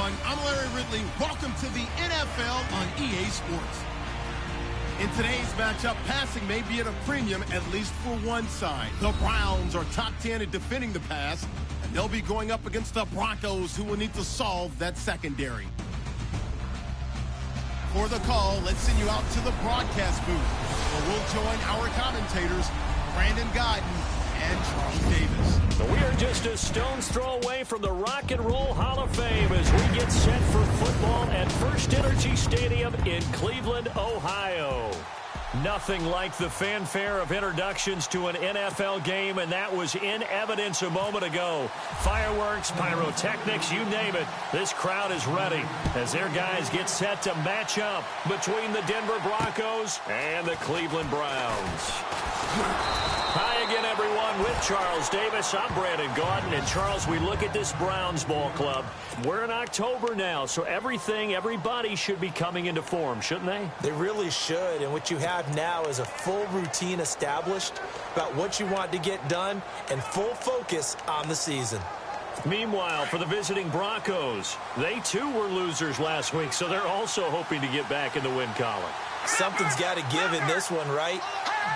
everyone. I'm Larry Ridley. Welcome to the NFL on EA Sports. In today's matchup, passing may be at a premium, at least for one side. The Browns are top 10 at defending the pass, and they'll be going up against the Broncos, who will need to solve that secondary. For the call, let's send you out to the broadcast booth, where we'll join our commentators, Brandon Godden and Charles Davis. We are just a stone's throw away from the Rock and Roll Hall of Fame as we get set for football at First Energy Stadium in Cleveland, Ohio. Nothing like the fanfare of introductions to an NFL game, and that was in evidence a moment ago. Fireworks, pyrotechnics, you name it. This crowd is ready as their guys get set to match up between the Denver Broncos and the Cleveland Browns. Hi again, everyone, with Charles Davis. I'm Brandon Gaudin. And, Charles, we look at this Browns ball club. We're in October now, so everybody should be coming into form, shouldn't they? They really should, and what you have now is a full routine established about what you want to get done and full focus on the season. Meanwhile, for the visiting Broncos, they too were losers last week, so they're also hoping to get back in the win column. Something's got to give in this one, right?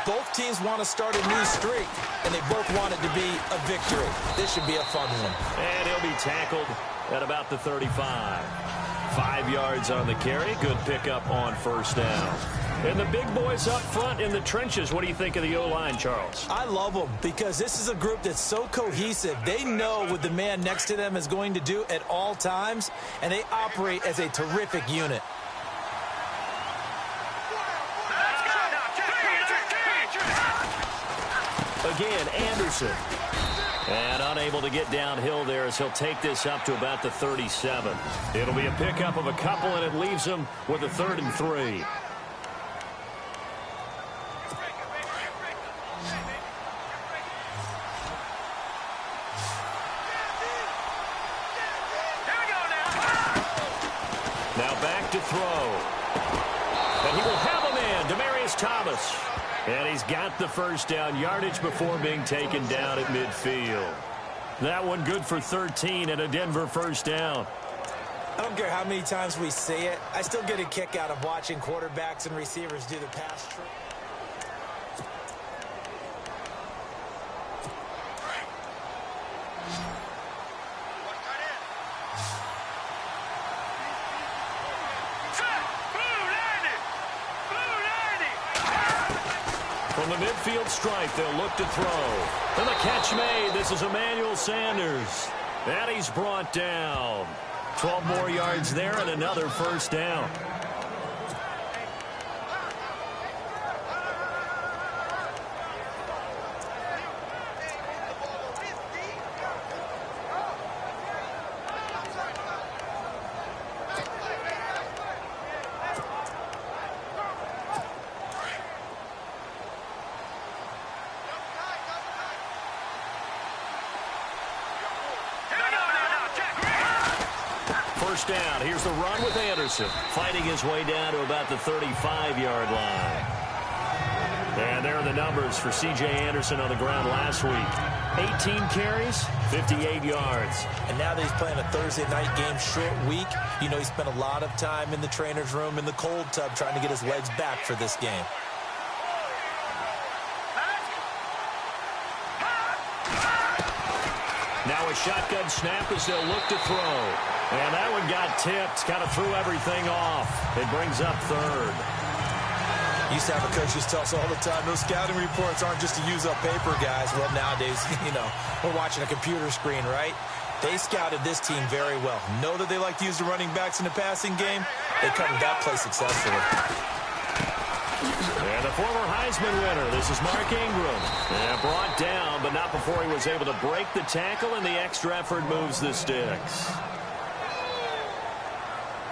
Both teams want to start a new streak, and they both want it to be a victory. This should be a fun one. And he'll be tackled at about the 35. 5 yards on the carry. Good pickup on first down. And the big boys up front in the trenches. What do you think of the O-line, Charles? I love them because this is a group that's so cohesive. They know what the man next to them is going to do at all times, and they operate as a terrific unit. Again, Anderson. And unable to get downhill there as he'll take this up to about the 37. It'll be a pickup of a couple, and it leaves him with a 3rd and 3. Now back to throw. And he will have a man, Demaryius Thomas. And he's got the first down, yardage before being taken down at midfield. That one good for 13 and a Denver first down. I don't care how many times we say it. I still get a kick out of watching quarterbacks and receivers do the pass trick. From the midfield stripe, they'll look to throw. And the catch made. This is Emmanuel Sanders. And he's brought down. 12 more yards there and another first down. Down. Here's the run with Anderson, fighting his way down to about the 35-yard line. And there are the numbers for C.J. Anderson on the ground last week. 18 carries, 58 yards. And now that he's playing a Thursday night game, short week, you know he spent a lot of time in the trainer's room in the cold tub trying to get his legs back for this game. Now a shotgun snap as they'll look to throw. And that one got tipped, kind of threw everything off. It brings up 3rd. Used to have a coach who tell us all the time, those scouting reports aren't just to use up paper, guys. Well, nowadays, you know, we're watching a computer screen, right? They scouted this team very well. Know that they like to use the running backs in the passing game. They covered that play successfully. And the former Heisman winner, this is Mark Ingram. And brought down, but not before he was able to break the tackle, and the extra effort moves the sticks.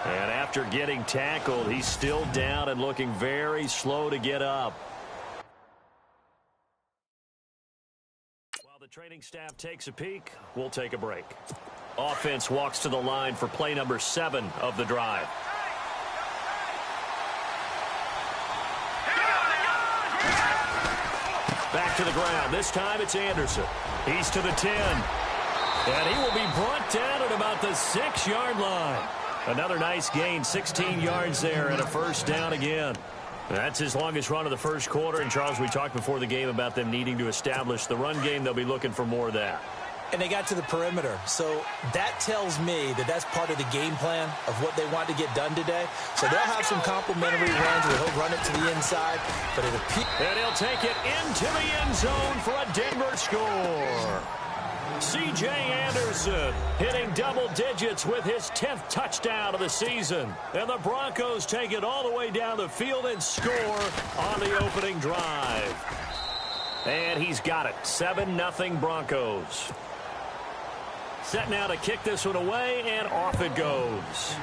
And after getting tackled, he's still down and looking very slow to get up. While the training staff takes a peek, we'll take a break. Offense walks to the line for play number 7 of the drive. Back to the ground. This time it's Anderson. He's to the 10. And he will be brought down at about the 6-yard line. Another nice gain, 16 yards there and a first down again. That's his longest run of the first quarter. And, Charles, we talked before the game about them needing to establish the run game. They'll be looking for more of that. And they got to the perimeter. So that tells me that that's part of the game plan of what they want to get done today. So they'll have some complimentary runs where he'll run it to the inside. But and he'll take it into the end zone for a Denver score. C.J. Anderson hitting double digits with his 10th touchdown of the season. And the Broncos take it all the way down the field and score on the opening drive. And he's got it. 7-0 Broncos. Set now to kick this one away, and off it goes.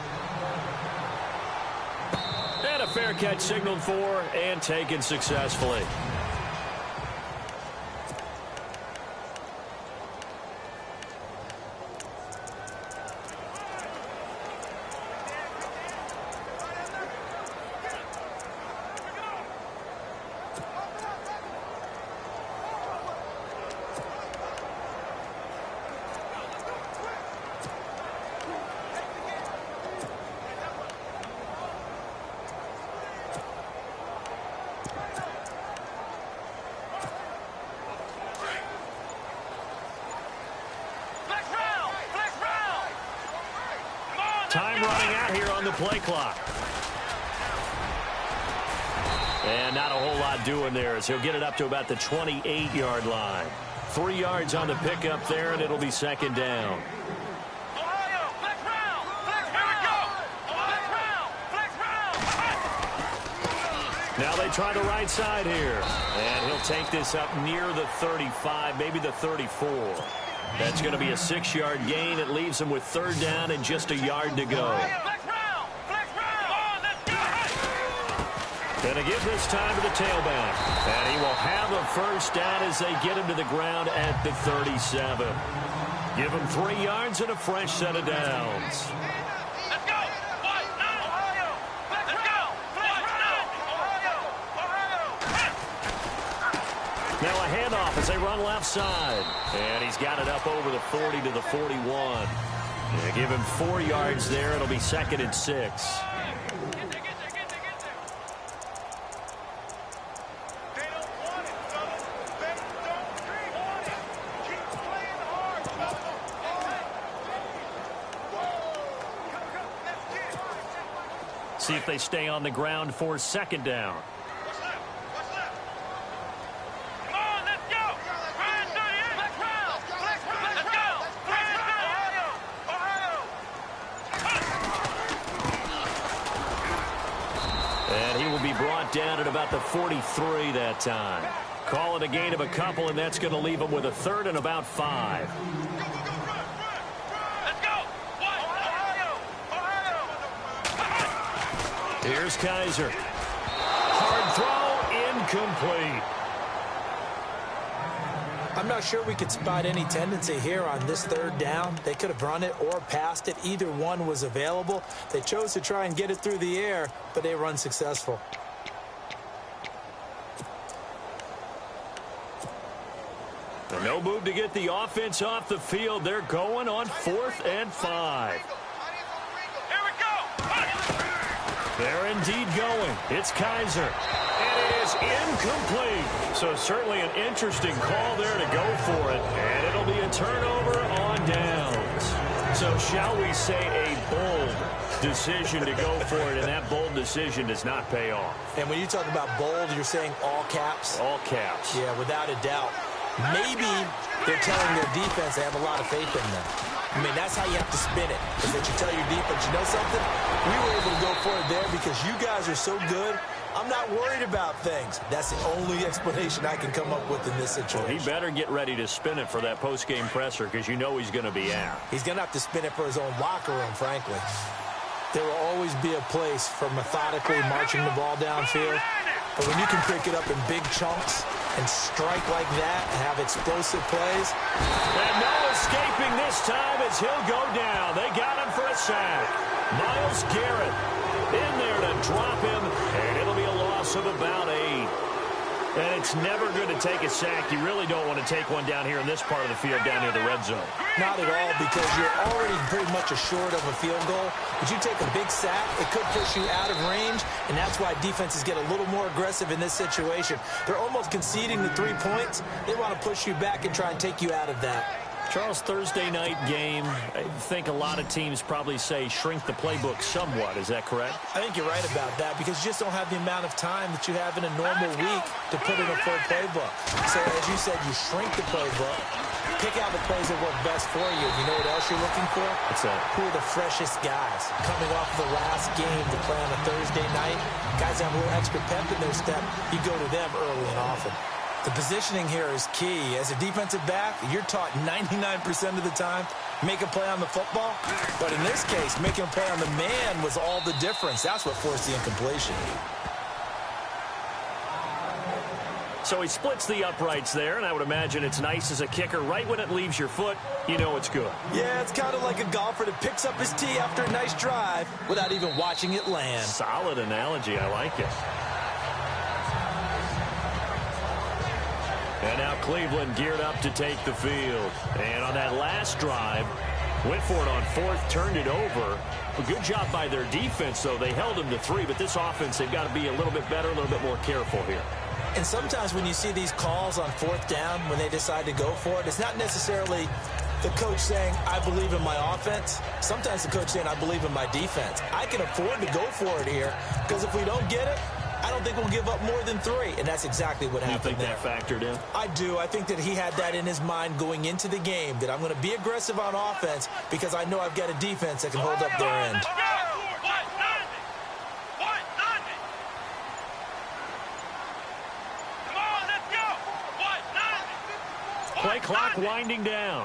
And a fair catch signaled for and taken successfully. Time running out here on the play clock. And not a whole lot doing there as he'll get it up to about the 28-yard line. 3 yards on the pickup there, and it'll be second down. Now they try the right side here. And he'll take this up near the 35, maybe the 34. That's going to be a 6-yard gain. It leaves him with third down and just a yard to go. Going to give this time to the tailback. And he will have a first down as they get him to the ground at the 37. Give him 3 yards and a fresh set of downs. Now a handoff as they run left side. And he's got it up over the 40 to the 41. They give him 4 yards there. It'll be 2nd and 6. See if they stay on the ground for second down. Down at about the 43 that time. Call it a gain of a couple, and that's going to leave him with a 3rd and about 5. Here's Kaiser. Hard throw, incomplete. I'm not sure we could spot any tendency here on this 3rd down. They could have run it or passed it. Either one was available. They chose to try and get it through the air, but they were unsuccessful. No move to get the offense off the field. They're going on 4th and 5. Here we go. They're indeed going. It's Kaiser. And it is incomplete. So certainly an interesting call there to go for it. And it'll be a turnover on downs. So shall we say a bold decision to go for it, and that bold decision does not pay off. And when you talk about bold, you're saying all caps? All caps. Yeah, without a doubt. Maybe they're telling their defense they have a lot of faith in them. I mean, that's how you have to spin it. Is that you tell your defense, you know something? We were able to go for it there because you guys are so good. I'm not worried about things. That's the only explanation I can come up with in this situation. Well, he better get ready to spin it for that post-game presser because you know he's going to be out. He's going to have to spin it for his own locker room, frankly. There will always be a place for methodically marching the ball downfield. But when you can pick it up in big chunks and strike like that and have explosive plays. And no escaping this time as he'll go down. They got him for a sack. Myles Garrett in there to drop him, and it'll be a loss of about 8. And it's never good to take a sack. You really don't want to take one down here in this part of the field, down near the red zone. Not at all, because you're already pretty much assured of a field goal. But you take a big sack, it could push you out of range, and that's why defenses get a little more aggressive in this situation. They're almost conceding the 3 points. They want to push you back and try and take you out of that. Charles, Thursday night game, I think a lot of teams probably say shrink the playbook somewhat. Is that correct? I think you're right about that, because you just don't have the amount of time that you have in a normal week to put in a full playbook. So as you said, you shrink the playbook, pick out the plays that work best for you. You know what else you're looking for? What's that? Who are the freshest guys coming off the last game to play on a Thursday night? Guys have a little extra pep in their step. You go to them early and often. The positioning here is key. As a defensive back, you're taught 99% of the time, make a play on the football. But in this case, making a play on the man was all the difference. That's what forced the incompletion. So he splits the uprights there, and I would imagine it's nice as a kicker. Right when it leaves your foot, you know it's good. Yeah, it's kind of like a golfer that picks up his tee after a nice drive without even watching it land. Solid analogy. I like it. And now Cleveland geared up to take the field. And on that last drive, went for it on fourth, turned it over. A good job by their defense, though. They held them to 3, but this offense, they've got to be a little bit better, a little bit more careful here. And sometimes when you see these calls on fourth down, when they decide to go for it, it's not necessarily the coach saying, I believe in my offense. Sometimes the coach saying, I believe in my defense. I can afford to go for it here, because if we don't get it, I don't think we'll give up more than 3, and that's exactly what happened there. You think that factored in? I do. I think that he had that in his mind going into the game, that I'm going to be aggressive on offense because I know I've got a defense that can hold up their end. Play clock winding down.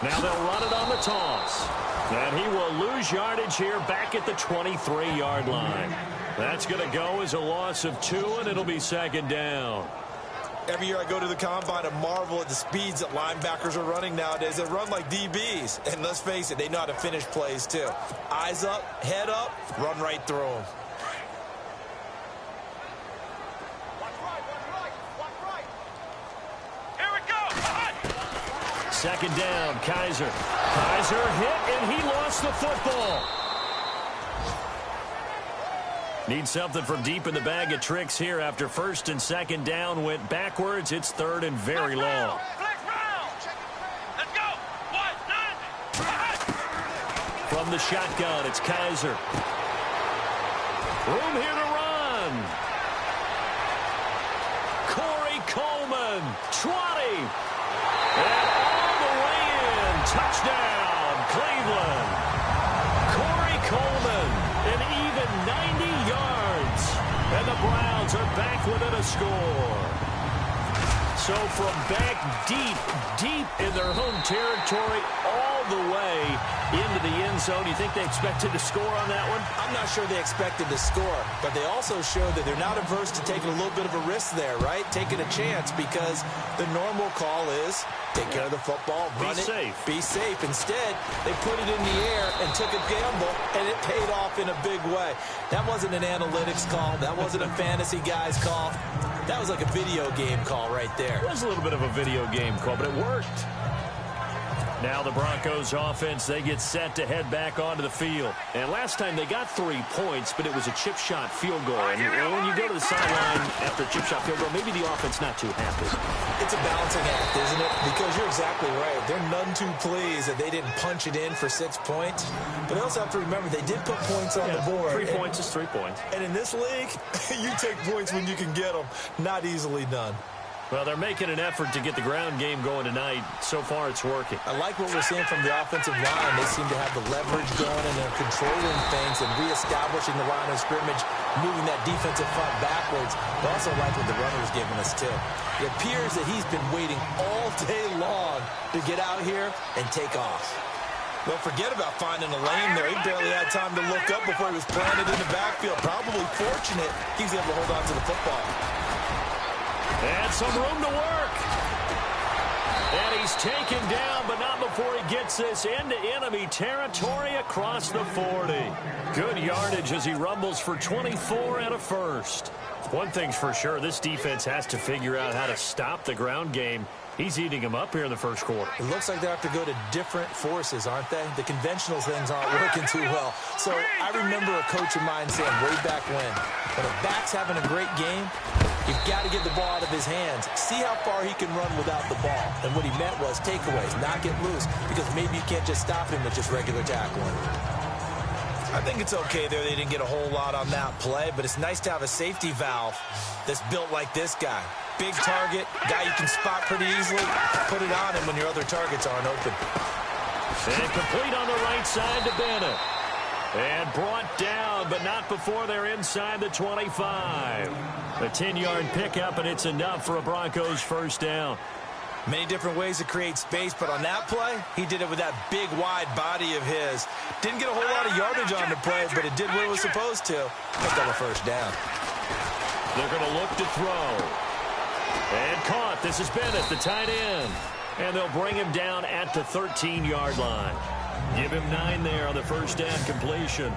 Now they'll run it on the toss. And he will lose yardage here back at the 23-yard line. That's going to go as a loss of 2, and it'll be second down. Every year I go to the combine and marvel at the speeds that linebackers are running nowadays. They run like DBs. And let's face it, they know how to finish plays too. Eyes up, head up, run right through them. Second down, Kaiser. Kaiser hit, and he lost the football. Need something from deep in the bag of tricks here after first and second down went backwards. It's third and very long. From the shotgun, it's Kaiser. Room here to run. Corey Coleman, 20. And all the way in. Touchdown, Cleveland. Corey Coleman, an even 90 yards. And the Browns are back within a score. So from back deep in their home territory, all the way into the end zone. You think they expected to score on that one? I'm not sure they expected to score, but they also showed that they're not averse to taking a little bit of a risk there, right? Taking a chance, because the normal call is take care of the football, run it, be safe. Instead, they put it in the air and took a gamble, and it paid off in a big way. That wasn't an analytics call. That wasn't a fantasy guy's call. That was like a video game call right there. It was a little bit of a video game call, but it worked. Now the Broncos offense, they get set to head back onto the field. And last time they got 3 points, but it was a chip shot field goal. And when you go to the sideline after a chip shot field goal, maybe the offense not too happy. It's a balancing act, isn't it? Because you're exactly right. They're none too pleased that they didn't punch it in for 6 points. But they also have to remember they did put points on the board. 3 points is 3 points. And in this league, you take points when you can get them. Not easily done. Well, they're making an effort to get the ground game going tonight. So far, it's working. I like what we're seeing from the offensive line. They seem to have the leverage going, and they're controlling things and reestablishing the line of scrimmage, moving that defensive front backwards. I also like what the runner is giving us, too. It appears that he's been waiting all day long to get out here and take off. Well, forget about finding a lane there. He barely had time to look up before he was planted in the backfield. Probably fortunate he was able to hold on to the football. And some room to work. And he's taken down, but not before he gets this into enemy territory across the 40. Good yardage as he rumbles for 24 and a first. One thing's for sure, this defense has to figure out how to stop the ground game. He's eating him up here in the first quarter. It looks like they have to go to different forces, aren't they? The conventional things aren't working too well. So I remember a coach of mine saying way back when a back's having a great game, you've got to get the ball out of his hands. See how far he can run without the ball. And what he meant was takeaways, not get loose, because maybe you can't just stop him with just regular tackling. I think it's okay there. They didn't get a whole lot on that play, but it's nice to have a safety valve that's built like this guy. Big target, guy you can spot pretty easily. Put it on him when your other targets aren't open. And complete on the right side to Bennett. And brought down, but not before they're inside the 25. A 10-yard pickup, and it's enough for a Broncos first down. Many different ways to create space, but on that play, he did it with that big, wide body of his. Didn't get a whole lot of yardage on the play, but it did what it was supposed to. Picked up a first down. They're going to look to throw. And caught. This is Bennett, the tight end. And they'll bring him down at the 13-yard line. Give him 9 there on the first down completion.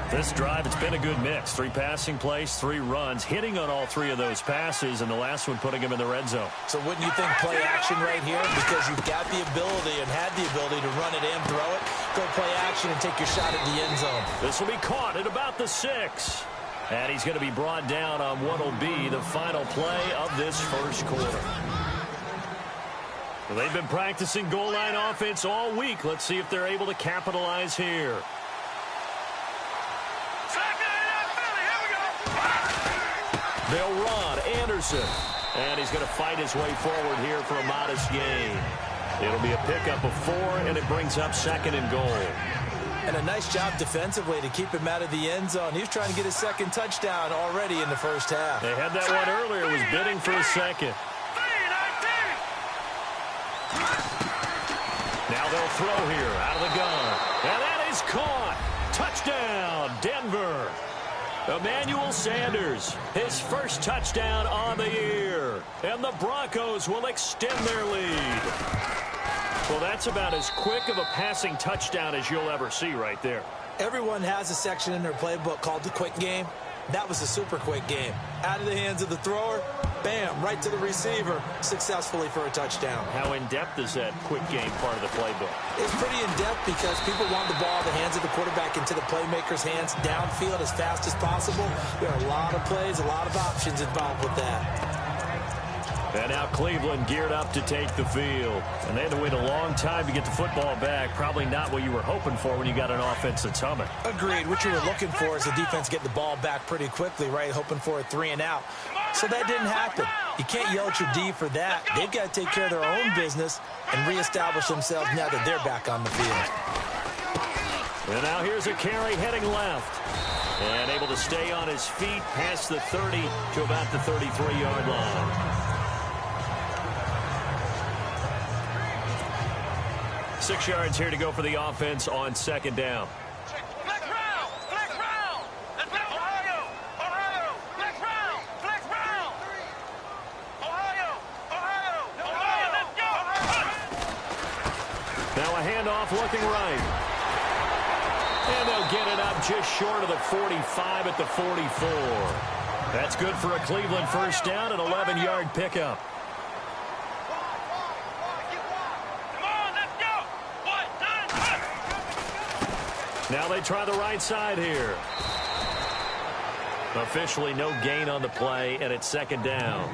This drive, it's been a good mix. 3 passing plays, 3 runs, hitting on all 3 of those passes, and the last one putting him in the red zone. So wouldn't you think play action right here? Because you've got the ability and had the ability to run it and throw it. Go play action and take your shot at the end zone. This will be caught at about the 6. And he's going to be brought down on what will be the final play of this first quarter. Well, they've been practicing goal line offense all week. Let's see if they're able to capitalize here. They'll run Anderson. And he's going to fight his way forward here for a modest gain. It'll be a pickup of 4, and it brings up 2nd and goal. And a nice job defensively to keep him out of the end zone. He was trying to get his 2nd touchdown already in the first half. They had that one earlier. Was bidding for a 2nd. Now they'll throw here out of the gun. And that is caught. Touchdown, Denver. Emmanuel Sanders, his first touchdown on the year. And the Broncos will extend their lead. Well, that's about as quick of a passing touchdown as you'll ever see right there. Everyone has a section in their playbook called the quick game. That was a super quick game. Out of the hands of the thrower, bam, right to the receiver, successfully for a touchdown. How in-depth is that quick game part of the playbook? It's pretty in-depth because people want the ball in the hands of the quarterback into the playmaker's hands downfield as fast as possible. There are a lot of plays, a lot of options involved with that. And now Cleveland geared up to take the field. And they had to wait a long time to get the football back. Probably not what you were hoping for when you got an offense that's humming. Agreed. What you were looking for is the defense get the ball back pretty quickly, right? Hoping for a 3 and out. So that didn't happen. You can't yell at your D for that. They've got to take care of their own business and reestablish themselves now that they're back on the field. And now here's a carry heading left. And able to stay on his feet past the 30 to about the 33-yard line. 6 yards here to go for the offense on 2nd down. Flex round! Flex round! Let's go! Ohio! Ohio! Flex round! Flex round! Ohio! Ohio! Ohio! Let's go! Now a handoff looking right. And they'll get it up just short of the 45 at the 44. That's good for a Cleveland first down, an 11-yard pickup. Now they try the right side here. Officially no gain on the play, and it's 2nd down.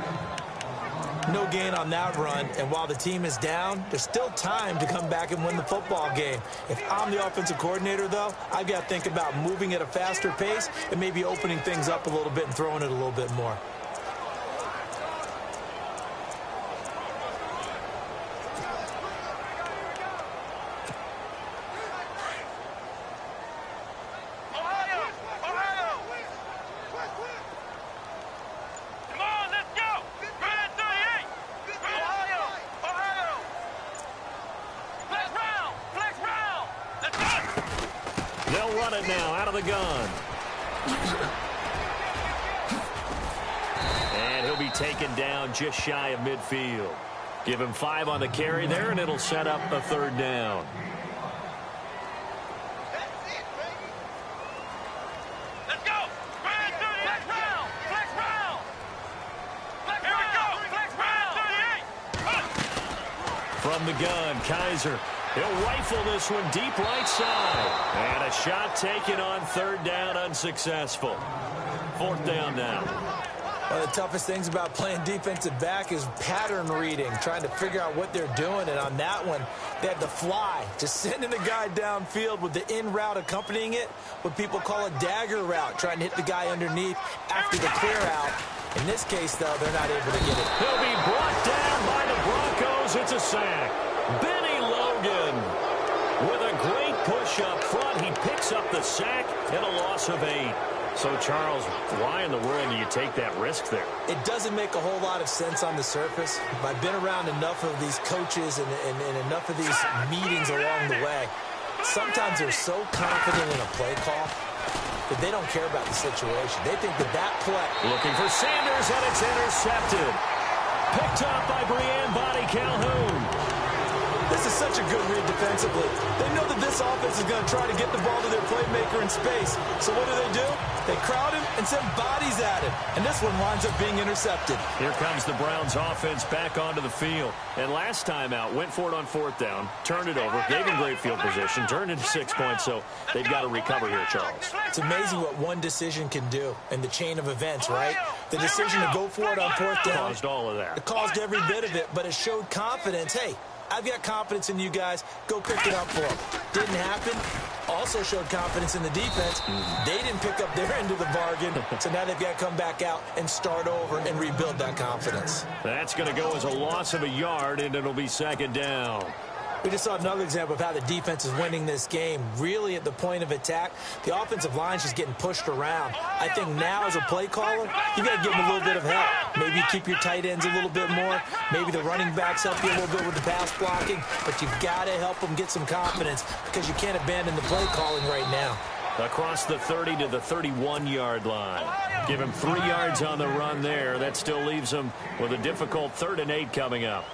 No gain on that run, and while the team is down, there's still time to come back and win the football game. If I'm the offensive coordinator, though, I've got to think about moving at a faster pace and maybe opening things up a little bit and throwing it a little bit more. They'll run it now out of the gun. And he'll be taken down just shy of midfield. Give him 5 on the carry there, and it'll set up a 3rd down. Let's go. Flex round. Flex round. Here we go. Flex round. From the gun, Kaiser. He'll rifle this one deep right side. And a shot taken on 3rd down, unsuccessful. 4th down now. One of the toughest things about playing defensive back is pattern reading, trying to figure out what they're doing. And on that one, they had the fly, just sending the guy downfield with the in route accompanying it, what people call a dagger route, trying to hit the guy underneath after the clear out. In this case, though, they're not able to get it. He'll be brought down by the Broncos. It's a sack. Benny Logan with a great push up front. He picks up the sack and a loss of 8. So, Charles, why in the world do you take that risk there? It doesn't make a whole lot of sense on the surface. I've been around enough of these coaches and enough of these meetings along the way. Sometimes they're so confident in a play call that they don't care about the situation. They think that play. Looking for Sanders, and it's intercepted. Picked up by Breanne Body Calhoun. This is such a good read defensively. They know that this offense is going to try to get the ball to their playmaker in space. So what do? They crowd him and send bodies at him. And this one winds up being intercepted. Here comes the Browns offense back onto the field. And last time out, went for it on 4th down, turned it over, gave him great field position, turned into 6 points. So they've got to recover here, Charles. It's amazing what one decision can do in the chain of events, right? The decision to go for it on 4th down. Caused all of that. It caused every bit of it, but it showed confidence. Hey, I've got confidence in you guys. Go pick it up for them. Didn't happen. Also showed confidence in the defense. They didn't pick up their end of the bargain, so now they've got to come back out and start over and rebuild that confidence. That's going to go as a loss of a yard, and it'll be 2nd down. We just saw another example of how the defense is winning this game. Really at the point of attack, the offensive line is just getting pushed around. I think now as a play caller, you got to give them a little bit of help. Maybe keep your tight ends a little bit more. Maybe the running backs help you a little bit with the pass blocking. But you've got to help them get some confidence because you can't abandon the play calling right now. Across the 30 to the 31-yard line. Give him 3 yards on the run there. That still leaves him with a difficult 3rd and 8 coming up.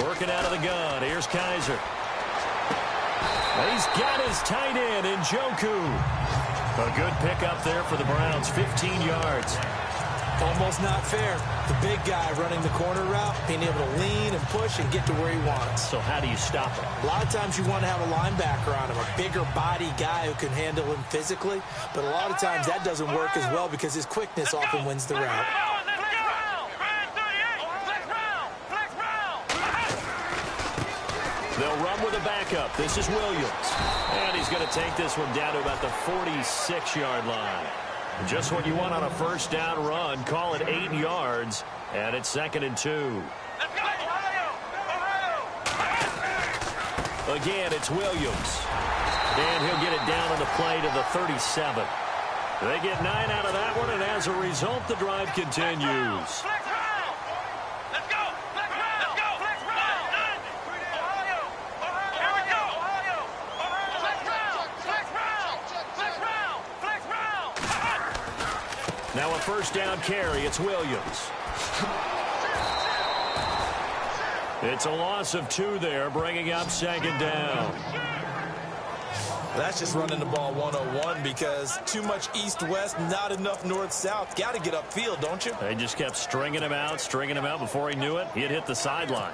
Working out of the gun. Here's Kaiser. He's got his tight end in Njoku. A good pickup there for the Browns. 15 yards. Almost not fair. The big guy running the corner route, being able to lean and push and get to where he wants. So how do you stop him? A lot of times you want to have a linebacker on him, a bigger body guy who can handle him physically. But a lot of times that doesn't work as well because his quickness often wins the route. They'll run with a backup. This is Williams. And he's going to take this one down to about the 46-yard line. Just what you want on a 1st down run. Call it 8 yards. And it's 2nd and 2. Again, it's Williams. And he'll get it down on the play to the 37. They get 9 out of that one, and as a result, the drive continues. Now a 1st down carry. It's Williams. It's a loss of 2 there, bringing up 2nd down. That's just running the ball 101 because too much east-west, not enough north-south. Got to get upfield, don't you? They just kept stringing him out before he knew it. He had hit the sideline.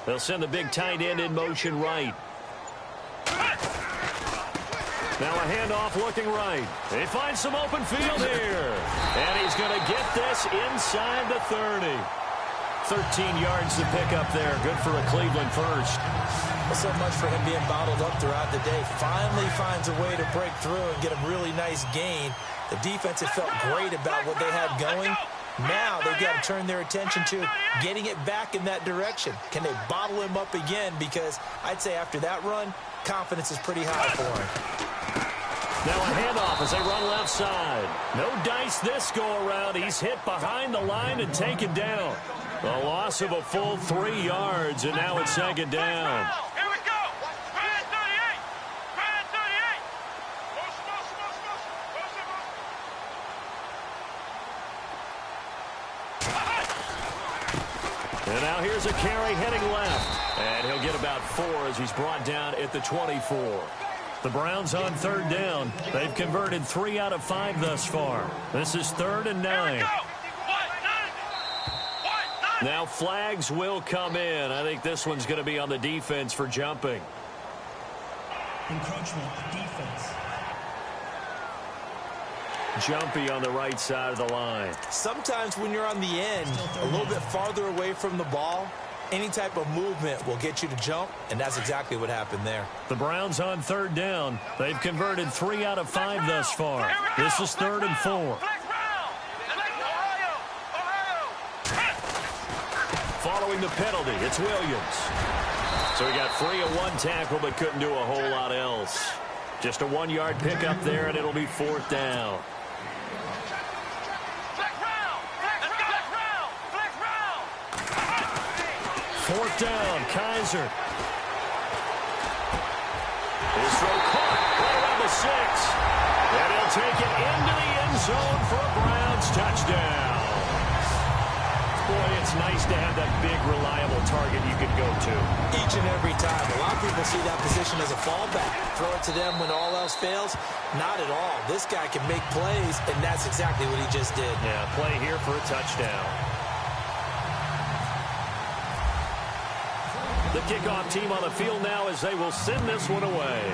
They'll send the big tight end in motion right. Now a handoff looking right. They find some open field here. And he's going to get this inside the 30. 13 yards to pick up there. Good for a Cleveland first. Well, so much for him being bottled up throughout the day. Finally finds a way to break through and get a really nice gain. The defense had felt great about what they had going. Now they've got to turn their attention to getting it back in that direction. Can they bottle him up again? Because I'd say after that run, confidence is pretty high for him. Now a handoff as they run left side. No dice this go-around. He's hit behind the line and taken down. A loss of a full 3 yards, and now it's second down. Here we go. Grand 38. Grand 38. And now here's a carry heading left. And he'll get about 4 as he's brought down at the 24. The Browns on third down. They've converted 3 out of 5 thus far. This is 3rd and 9. Now flags will come in. I think this one's going to be on the defense for jumping. Encroachment, defense. Jumpy on the right side of the line. Sometimes when you're on the end, a little bit farther away from the ball, any type of movement will get you to jump, and that's exactly what happened there. The Browns on third down. They've converted 3 out of 5 thus far. This is 3rd and 4. Following the penalty, it's Williams. So he got free of 1 tackle but couldn't do a whole lot else. Just a 1-yard pickup there, and it'll be 4th down. Fourth down, Kaiser. His throw caught right around the 6. And he'll take it into the end zone for a Browns touchdown. Boy, it's nice to have that big, reliable target you can go to. Each and every time. A lot of people see that position as a fallback. Throw it to them when all else fails. Not at all. This guy can make plays, and that's exactly what he just did. Yeah, play here for a touchdown. The kickoff team on the field now as they will send this one away.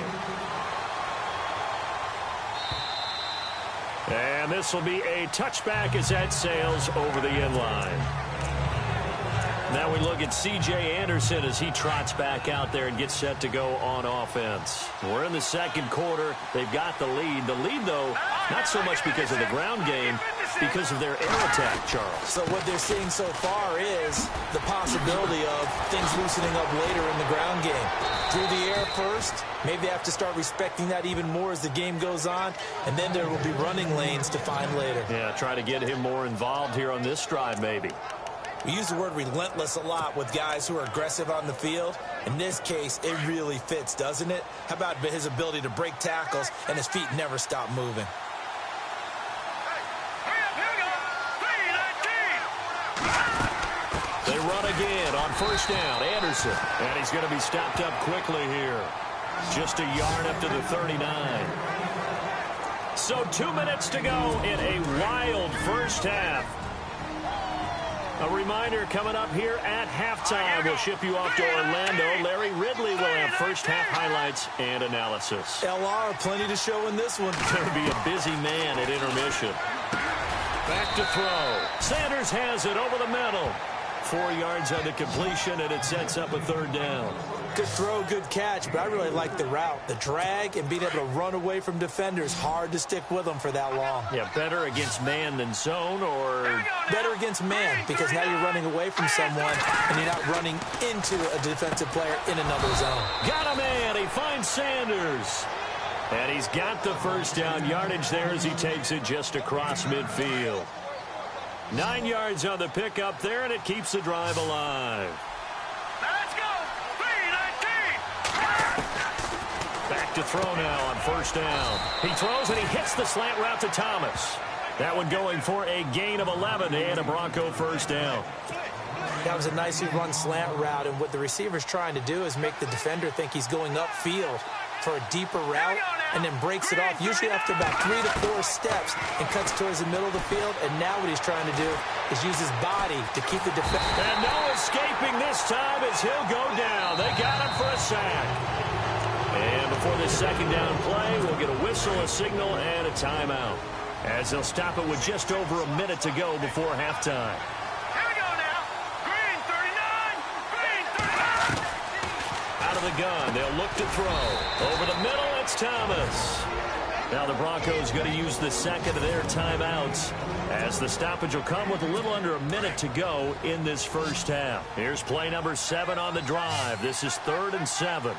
And this will be a touchback as that sails over the end line. Now we look at C.J. Anderson as he trots back out there and gets set to go on offense. We're in the second quarter. They've got the lead. The lead, though, not so much because of the ground game, because of their air attack, Charles. So what they're seeing so far is the possibility of things loosening up later in the ground game. Through the air first, maybe they have to start respecting that even more as the game goes on, and then there will be running lanes to find later. Yeah, try to get him more involved here on this drive, maybe. We use the word relentless a lot with guys who are aggressive on the field. In this case, it really fits, doesn't it? How about his ability to break tackles and his feet never stop moving? They run again on first down. Anderson. And he's going to be stopped up quickly here. Just a yard up to the 39. So 2 minutes to go in a wild first half. A reminder coming up here at halftime. We'll ship you off to Orlando. Larry Ridley will have first half highlights and analysis. LR, plenty to show in this one. Going to be a busy man at intermission. Back to throw. Sanders has it over the middle. 4 yards on the completion, and it sets up a third down. Good throw, good catch, but I really like the route. The drag and being able to run away from defenders. Hard to stick with them for that long. Yeah, better against man than zone, or better against man, because now you're running away from someone and you're not running into a defensive player in another zone. Got a man. He finds Sanders. And he's got the first down yardage there as he takes it just across midfield. 9 yards on the pickup there, and it keeps the drive alive. Let's go. 3-19. Back to throw now on first down. He throws, and he hits the slant route to Thomas. That one going for a gain of 11 and a Bronco first down. That was a nicely run slant route, and what the receiver's trying to do is make the defender think he's going upfield for a deeper route, and then breaks it off, usually after about 3 to 4 steps, and cuts towards the middle of the field. And now what he's trying to do is use his body to keep the defender. And no escaping this time as he'll go down. They got him for a sack. And before this second down play, we'll get a whistle, a signal, and a timeout, as they'll stop it with just over a minute to go before halftime. Here we go now. Green 39. Green 39. Out of the gun, they'll look to throw. Over the middle, it's Thomas. Now the Broncos going to use the second of their timeouts, as the stoppage will come with a little under a minute to go in this first half. Here's play number 7 on the drive. This is 3rd and 7.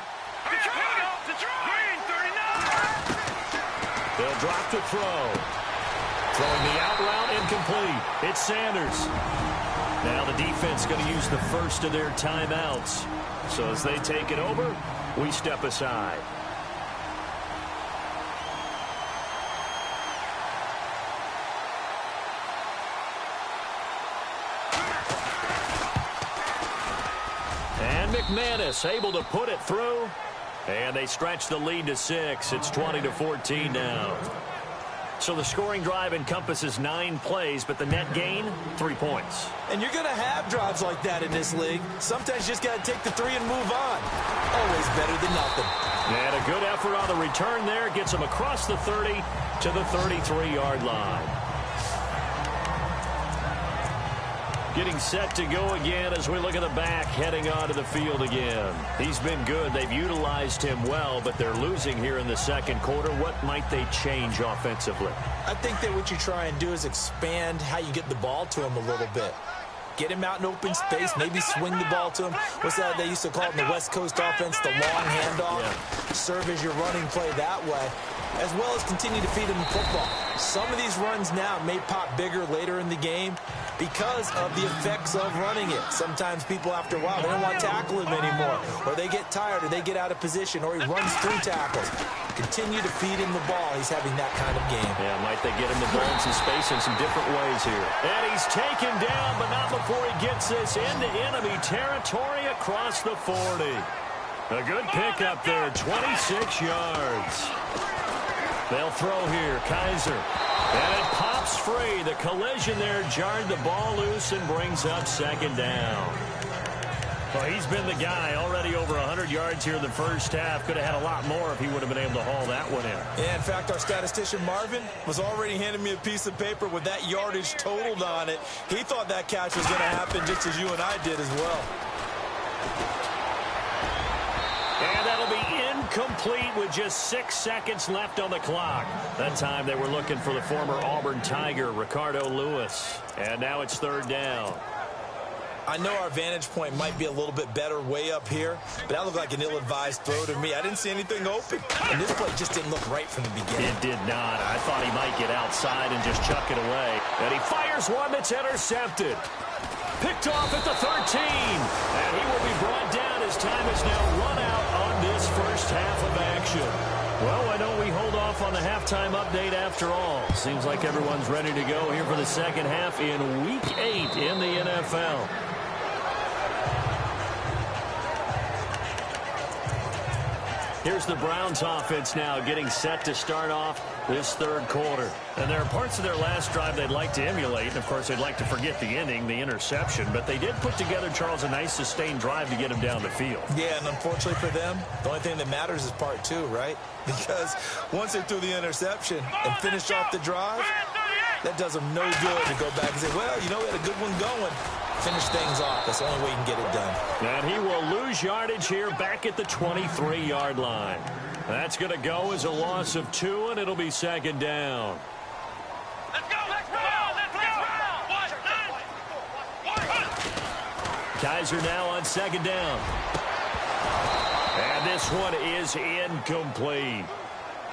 They'll drop to throw. Throwing the out route incomplete. It's Sanders. Now the defense going to use the first of their timeouts. So as they take it over, we step aside. And McManus able to put it through. And they stretch the lead to 6. It's 20-14 now. So the scoring drive encompasses 9 plays, but the net gain, 3 points. And you're going to have drives like that in this league. Sometimes you just got to take the 3 and move on. Always better than nothing. And a good effort on the return there gets them across the 30 to the 33-yard line. Getting set to go again as we look at the back heading onto the field again. He's been good. They've utilized him well, but they're losing here in the second quarter. What might they change offensively? I think that what you try and do is expand how you get the ball to him a little bit. Get him out in open space, maybe swing the ball to him. What's that they used to call it in the West Coast offense, the long handoff? Yeah. Serve as your running play that way, as well as continue to feed him the football. Some of these runs now may pop bigger later in the game because of the effects of running it. Sometimes people, after a while, they don't want to tackle him anymore, or they get tired, or they get out of position, or he runs through tackles. Continue to feed him the ball. He's having that kind of game. Yeah, might they get him the ball in some space in some different ways here. And he's taken down, but not before he gets this into enemy territory across the 40. A good pickup there, 26 yards. They'll throw here, Kaiser. And it pops free. The collision there jarred the ball loose and brings up second down. Well, he's been the guy, already over 100 yards here in the first half. Could have had a lot more if he would have been able to haul that one in. Yeah, in fact, our statistician Marvin was already handing me a piece of paper with that yardage totaled on it. He thought that catch was going to happen just as you and I did as well. And that'll be incomplete with just 6 seconds left on the clock. That time they were looking for the former Auburn Tiger, Ricardo Lewis. And now it's 3rd down. I know our vantage point might be a little bit better way up here, but that looked like an ill-advised throw to me. I didn't see anything open, and this play just didn't look right from the beginning. It did not. I thought he might get outside and just chuck it away. And he fires one that's intercepted. Picked off at the 13. And he will be brought down as time is now run out on this first half of action. Well, why don't we hold off on the halftime update after all? Seems like everyone's ready to go here for the second half in Week 8 in the NFL. Here's the Browns offense now getting set to start off this third quarter. And there are parts of their last drive they'd like to emulate. And, of course, they'd like to forget the inning, the interception. But they did put together, Charles, a nice sustained drive to get him down the field. Yeah, and unfortunately for them, the only thing that matters is part 2, right? Because once they threw the interception and finished off the drive, that does them no good to go back and say, well, you know, we had a good one going. Finish things off. That's the only way you can get it done. And he will lose yardage here back at the 23-yard line. That's going to go as a loss of 2, and it'll be second down. Let's go! Let's go! Kaiser now on second down. And this one is incomplete.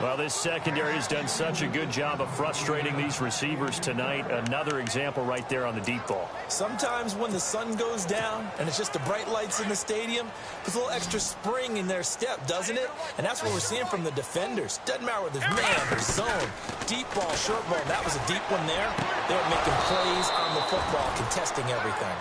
Well, this secondary has done such a good job of frustrating these receivers tonight. Another example right there on the deep ball. Sometimes when the sun goes down and it's just the bright lights in the stadium, there's a little extra spring in their step, doesn't it? And that's what we're seeing from the defenders. Doesn't matter whether there's man or zone, deep ball, short ball. That was a deep one there. They were making plays on the football, contesting everything.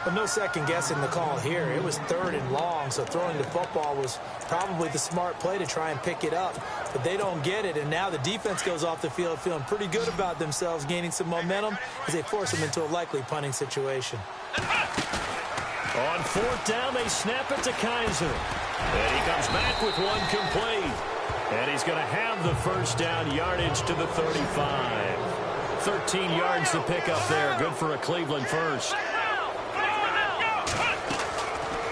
But no second guessing the call here. It was 3rd and long, so throwing the football was probably the smart play to try and pick it up. But they don't get it, and now the defense goes off the field feeling pretty good about themselves, gaining some momentum as they force them into a likely punting situation. On 4th down, they snap it to Kaiser. And he comes back with one complete. And he's going to have the first down yardage to the 35. 13 yards to pick up there. Good for a Cleveland first.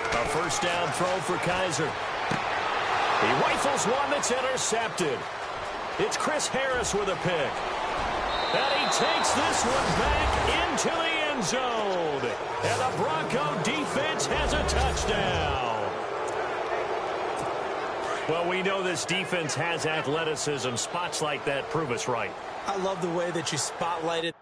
A first down throw for Kaiser. He rifles one that's intercepted. It's Chris Harris with a pick. And he takes this one back into the end zone. And the Bronco defense has a touchdown. Well, we know this defense has athleticism. Spots like that prove us right. I love the way that you spotlighted.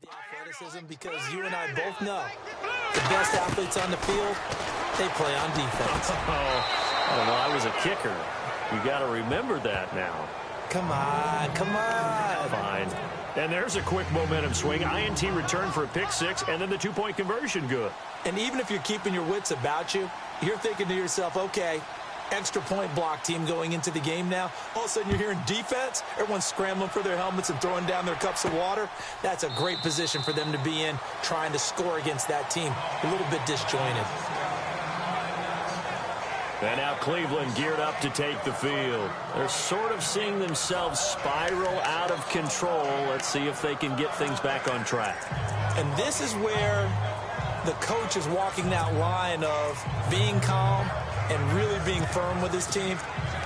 The athleticism, because you and I both know the best athletes on the field, they play on defense. I don't know. I was a kicker. You got to remember that now. Come on, come on. Fine. And there's a quick momentum swing. INT return for a pick six, and then the two-point conversion good. And even if you're keeping your wits about you, you're thinking to yourself, okay, extra point block team going into the game now. All of a sudden you're hearing defense. Everyone's scrambling for their helmets and throwing down their cups of water. That's a great position for them to be in, trying to score against that team. A little bit disjointed. And now Cleveland geared up to take the field. They're sort of seeing themselves spiral out of control. Let's see if they can get things back on track. And this is where the coach is walking that line of being calm and really being firm with his team.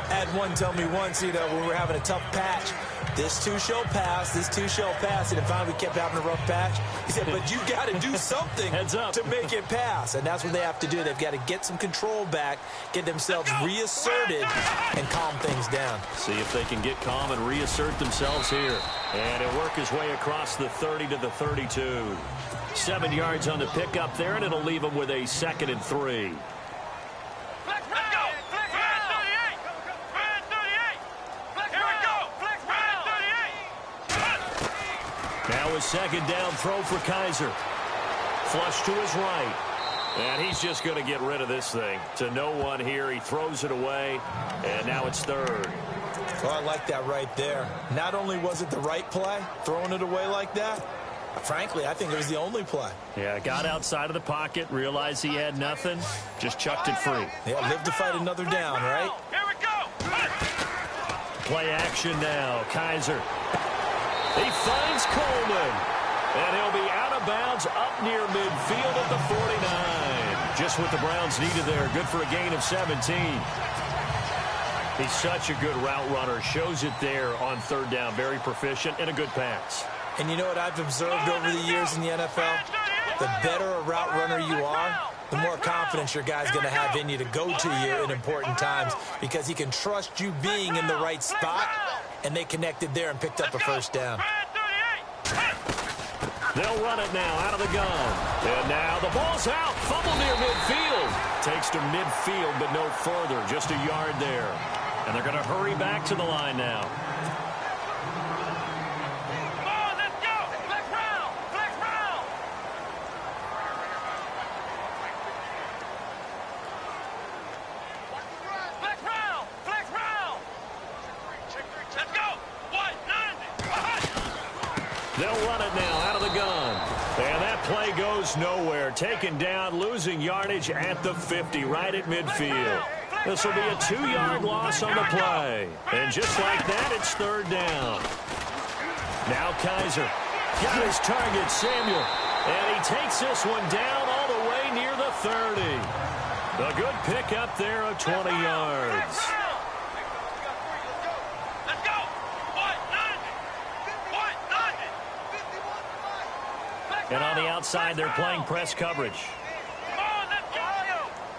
I had one tell me once, when we were having a tough patch, this too shall pass, this too shall pass. And finally we kept having a rough patch. He said, but you got to do something Heads up. to make it pass. And that's what they have to do. They've got to get some control back, get themselves reasserted, and calm things down. See if they can get calm and reassert themselves here. And he'll work his way across the 30 to the 32. 7 yards on the pickup there, and it'll leave him with a 2nd and 3. Now a second down throw for Kaiser. Flush to his right. And he's just going to get rid of this thing. To no one here. He throws it away, and now it's third. Well, I like that right there. Not only was it the right play, throwing it away like that, frankly, I think it was the only play. Yeah, got outside of the pocket, realized he had nothing, just chucked it free. Yeah, live to fight another down, right? Here we go. Play action now. Kaiser. He finds Coleman. And he'll be out of bounds up near midfield at the 49. Just what the Browns needed there. Good for a gain of 17. He's such a good route runner. Shows it there on third down. Very proficient and a good pass. And you know what I've observed over the years in the NFL? The better a route runner you are, the more confidence your guy's going to have in you to go to you in important times because he can trust you being in the right spot, and they connected there and picked up a first down. They'll run it now out of the gun. And now the ball's out. Fumble near midfield. Takes to midfield, but no further. Just a yard there. And they're going to hurry back to the line now. Come on, let's go. Flex round. Flex round. Flex round. Flex round. Let's go. 190. They'll run it now out of the gun. And that play goes nowhere. Taken down, losing yardage at the 50, right at midfield. This will be a 2-yard loss on the play. And just like that, it's third down. Now Kaiser got his target, Samuel. And he takes this one down all the way near the 30. A good pickup there of 20 yards. Let's go. 190. And on the outside, they're playing press coverage. Come on, let's go.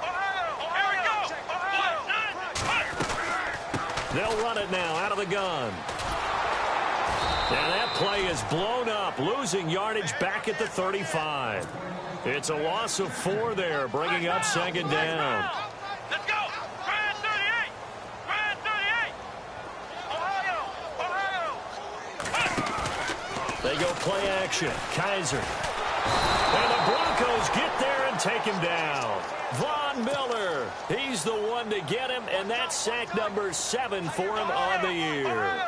Ohio. Here we go. 190. They'll run it now out of the gun. And that play is blown up, losing yardage back at the 35. It's a loss of 4 there, bringing up second down. Let's go. Grand 38. Grand 38. Ohio. They go play action. Kaiser. And the Broncos get there and take him down. Von Miller. He's the one to get him, and that's sack number 7 for him on the year.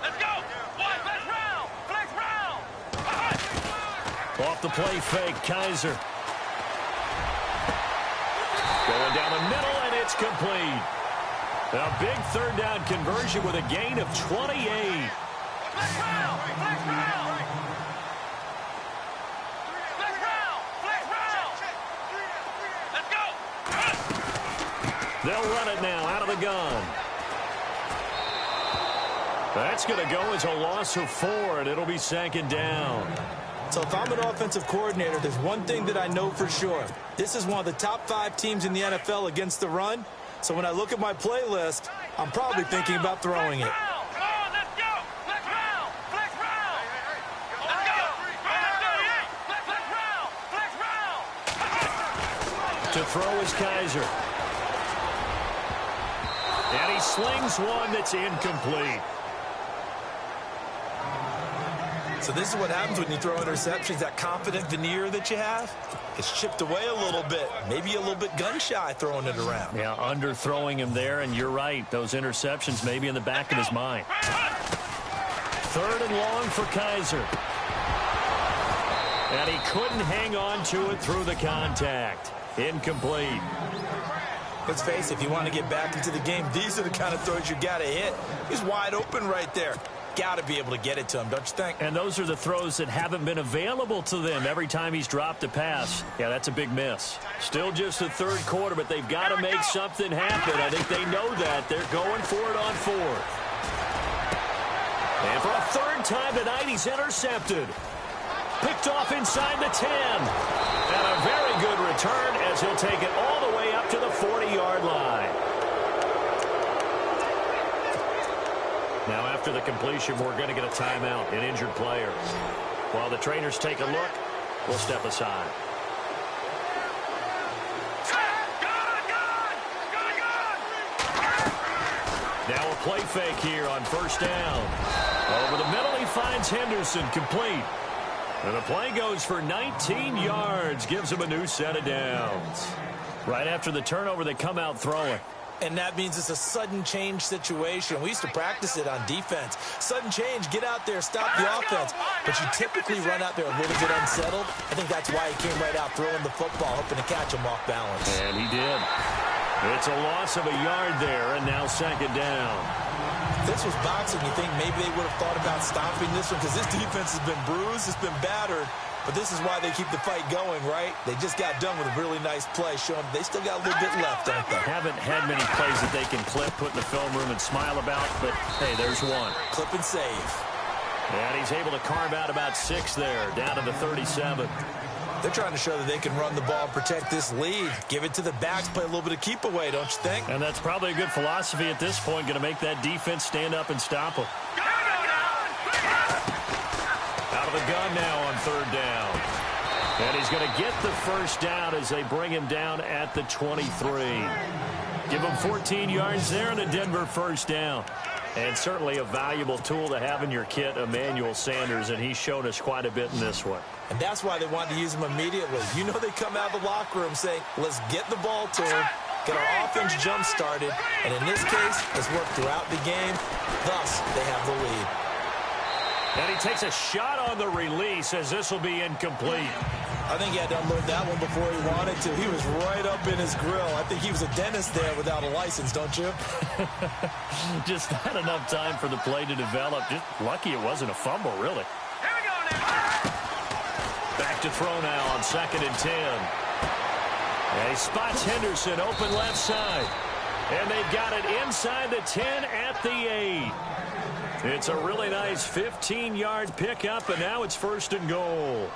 Let's go. Flex round. Flex round. Off the play fake, Kaiser. Going down the middle, and it's complete. A big third down conversion with a gain of 28. Flex round. Flex round. Flex round. Flex round. Let's go. They'll run it now out of the gun. That's going to go as a loss of 4, and it'll be second down. So if I'm an offensive coordinator, there's one thing that I know for sure. This is one of the top 5 teams in the NFL against the run. So when I look at my playlist, I'm probably thinking about throwing it. Come on, let's go. Flex round. Flex round. Let's go. Grand 38. Flex round. Flex round. To throw is Kaiser. And he slings one that's incomplete. So this is what happens when you throw interceptions. That confident veneer that you have, it's chipped away a little bit. Maybe a little bit gun-shy throwing it around. Yeah, underthrowing him there, and you're right. Those interceptions may be in the back of his mind. Third and long for Kaiser. And he couldn't hang on to it through the contact. Incomplete. Let's face it, if you want to get back into the game, these are the kind of throws you got to hit. He's wide open right there. Got to be able to get it to him, don't you think? And those are the throws that haven't been available to them every time he's dropped a pass. Yeah, that's a big miss. Still just the third quarter, but they've got to make something happen. I think they know that. They're going for it on 4th. And for a third time tonight, he's intercepted. Picked off inside the 10. And a very good return as he'll take it all the way up to the 40-yard line. Now, after the completion, we're going to get a timeout, an injured player. While the trainers take a look, we'll step aside. Now a play fake here on first down. Over the middle, he finds Henderson complete. And the play goes for 19 yards, gives them a new set of downs. Right after the turnover, they come out throwing. And that means it's a sudden change situation. We used to practice it on defense. Sudden change, get out there, stop the offense. But you typically run out there a little bit unsettled. I think that's why he came right out throwing the football, hoping to catch him off balance. And he did. It's a loss of a yard there, and now second down. If this was boxing, you think maybe they would have thought about stopping this one because this defense has been bruised, it's been battered. But this is why they keep the fight going, right? They just got done with a really nice play, showing they still got a little bit left, don't they? Haven't had many plays that they can clip, put in the film room, and smile about, but, hey, there's one. Clip and save. And he's able to carve out about 6 there, down to the 37. They're trying to show that they can run the ball and protect this lead. Give it to the backs, play a little bit of keep away, don't you think? And that's probably a good philosophy at this point, going to make that defense stand up and stop them. Out of the gun now on third down. And he's going to get the first down as they bring him down at the 23. Give him 14 yards there and a Denver first down. And certainly a valuable tool to have in your kit, Emmanuel Sanders, and he's shown us quite a bit in this one. And that's why they wanted to use him immediately. You know they come out of the locker room saying, let's get the ball to him, get our offense jump-started, and in this case, it's worked throughout the game. Thus, they have the lead. And he takes a shot on the release as this will be incomplete. I think he had to unload that one before he wanted to. He was right up in his grill. I think he was a dentist there without a license, don't you? Just not enough time for the play to develop. Just lucky it wasn't a fumble, really. Here we go now. Back to throw now on 2nd and 10. And he spots Henderson open left side. And they've got it inside the 10 at the 8. It's a really nice 15-yard pickup, and now it's 1st and goal.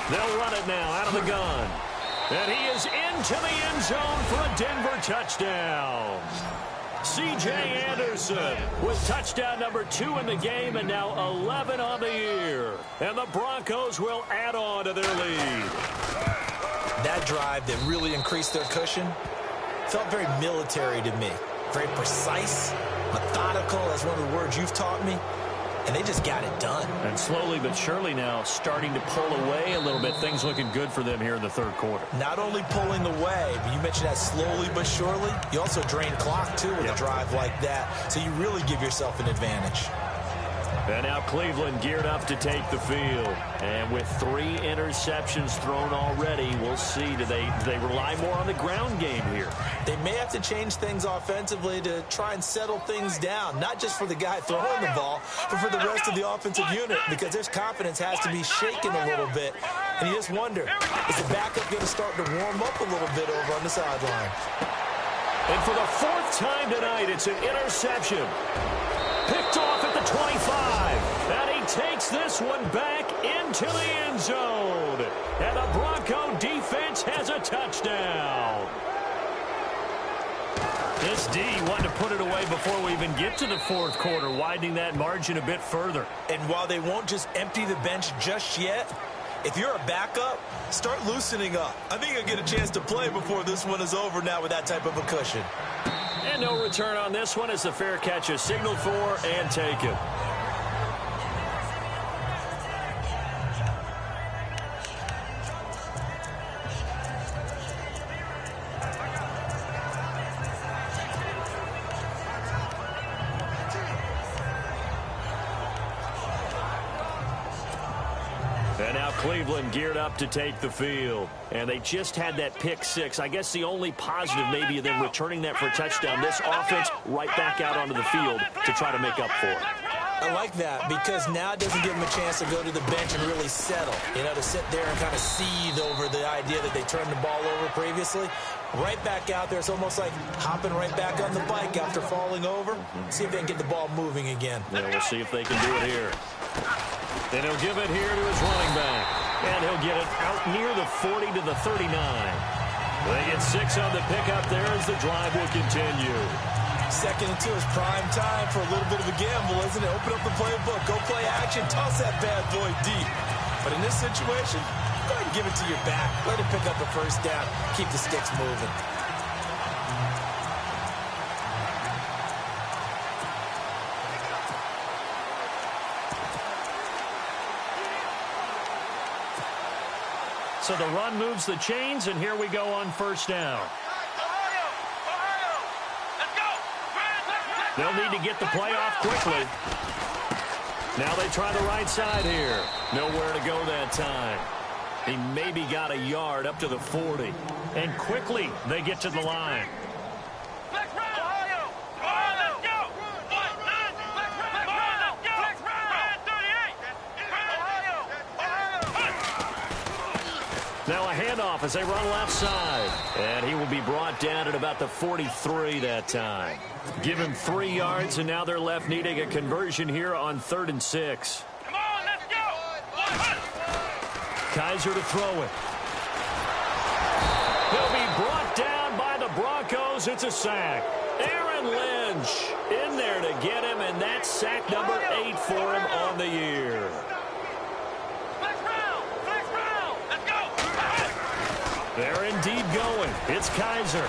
They'll run it now out of the gun. And he is into the end zone for a Denver touchdown. C.J. Anderson with touchdown number 2 in the game and now 11 on the year. And the Broncos will add on to their lead. That drive that really increased their cushion felt very military to me. Very precise, methodical, that's one of the words you've taught me. And they just got it done. And slowly but surely now starting to pull away a little bit. Things looking good for them here in the third quarter. Not only pulling away, but you mentioned that slowly but surely. You also drain clock, too, with a drive like that. So you really give yourself an advantage. And now Cleveland geared up to take the field. And with 3 interceptions thrown already, we'll see. Do they rely more on the ground game here? They may have to change things offensively to try and settle things down. Not just for the guy throwing the ball, but for the rest of the offensive unit. Because their confidence has to be shaken a little bit. And you just wonder, is the backup going to start to warm up a little bit over on the sideline? And for the 4th time tonight, it's an interception. Picked off at the 25. And he takes this one back into the end zone. And the Bronco defense has a touchdown. This D wanted to put it away before we even get to the 4th quarter, widening that margin a bit further. And while they won't just empty the bench just yet, if you're a backup, start loosening up. I think you'll get a chance to play before this one is over now with that type of a cushion. And no return on this one as the fair catch is signaled for and taken. And now Cleveland geared up to take the field. And they just had that pick 6. I guess the only positive maybe of them returning that for a touchdown. This offense right back out onto the field to try to make up for it. I like that because now it doesn't give them a chance to go to the bench and really settle. You know, to sit there and kind of seethe over the idea that they turned the ball over previously. Right back out there. It's almost like hopping right back on the bike after falling over. See if they can get the ball moving again. Yeah, we'll see if they can do it here. And he'll give it here to his running back. And he'll get it out near the 40 to the 39. They get 6 on the pickup there as the drive will continue. 2nd and 2 is prime time for a little bit of a gamble, isn't it? Open up the playbook, go play action, toss that bad boy deep. But in this situation, go ahead and give it to your back. Let it pick up the first down. Keep the sticks moving. So the run moves the chains, and here we go on first down. They'll need to get the play off quickly. Now they try the right side here. Nowhere to go that time. He maybe got a yard up to the 40. And quickly they get to the line. Now a handoff as they run left side. And he will be brought down at about the 43 that time. Give him 3 yards, and now they're left needing a conversion here on 3rd and 6. Come on, let's go! Kaiser to throw it. He'll be brought down by the Broncos. It's a sack. Aaron Lynch in there to get him, and that's sack number 8 for him on the year. They're indeed going. It's Kaiser.